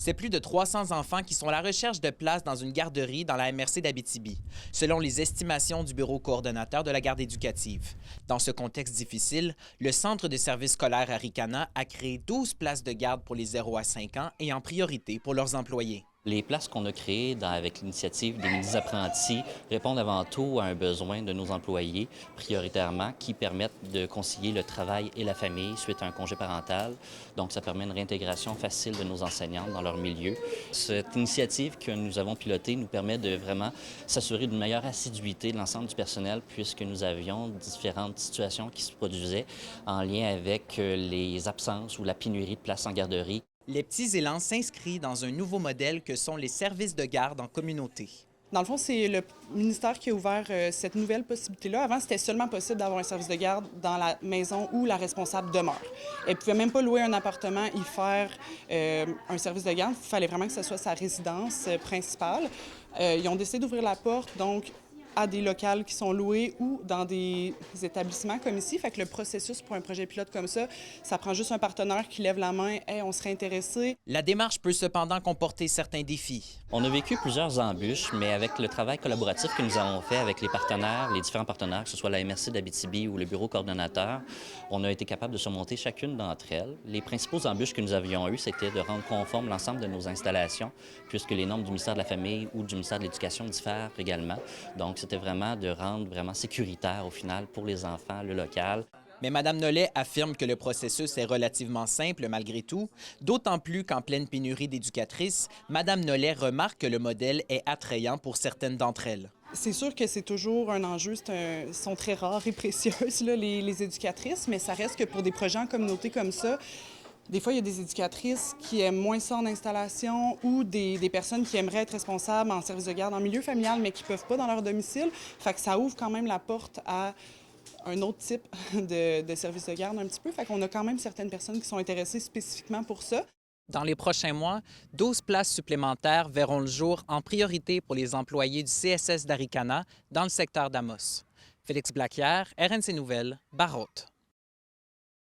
C'est plus de 300 enfants qui sont à la recherche de place dans une garderie dans la MRC d'Abitibi, selon les estimations du bureau coordonnateur de la garde éducative. Dans ce contexte difficile, le Centre de services scolaires Arikana a créé 12 places de garde pour les 0 à 5 ans et en priorité pour leurs employés. Les places qu'on a créées avec l'initiative des mini-apprentis répondent avant tout à un besoin de nos employés, prioritairement, qui permettent de concilier le travail et la famille suite à un congé parental. Donc, ça permet une réintégration facile de nos enseignantes dans leur milieu. Cette initiative que nous avons pilotée nous permet de vraiment s'assurer d'une meilleure assiduité de l'ensemble du personnel puisque nous avions différentes situations qui se produisaient en lien avec les absences ou la pénurie de places en garderie. Les petits élans s'inscrivent dans un nouveau modèle que sont les services de garde en communauté. Dans le fond, c'est le ministère qui a ouvert cette nouvelle possibilité-là. Avant, c'était seulement possible d'avoir un service de garde dans la maison où la responsable demeure. Elle ne pouvait même pas louer un appartement y faire un service de garde. Il fallait vraiment que ce soit sa résidence principale. Ils ont décidé d'ouvrir la porte, donc, à des locales qui sont loués ou dans des établissements comme ici. Fait que le processus pour un projet pilote comme ça prend juste un partenaire qui lève la main « Hey, on serait intéressé ». La démarche peut cependant comporter certains défis. On a vécu plusieurs embûches, mais avec le travail collaboratif que nous avons fait avec les partenaires, les différents partenaires, que ce soit la MRC d'Abitibi ou le bureau coordonnateur, on a été capable de surmonter chacune d'entre elles. Les principaux embûches que nous avions eues, c'était de rendre conforme l'ensemble de nos installations, puisque les normes du ministère de la Famille ou du ministère de l'Éducation diffèrent également. Donc, c'était vraiment de rendre vraiment sécuritaire au final pour les enfants, le local. Mais Mme Nollet affirme que le processus est relativement simple malgré tout, d'autant plus qu'en pleine pénurie d'éducatrices, Mme Nollet remarque que le modèle est attrayant pour certaines d'entre elles. C'est sûr que c'est toujours un enjeu, sont très rares et précieuses, là, les éducatrices, mais ça reste que pour des projets en communauté comme ça, des fois, il y a des éducatrices qui aiment moins ça en installation ou des personnes qui aimeraient être responsables en service de garde en milieu familial, mais qui ne peuvent pas dans leur domicile. Fait que ça ouvre quand même la porte à un autre type de service de garde un petit peu. Fait qu'on a quand même certaines personnes qui sont intéressées spécifiquement pour ça. Dans les prochains mois, 12 places supplémentaires verront le jour en priorité pour les employés du CSS d'Arikana dans le secteur d'Amos. Félix Blaquière, RNC Nouvelles, Barraute.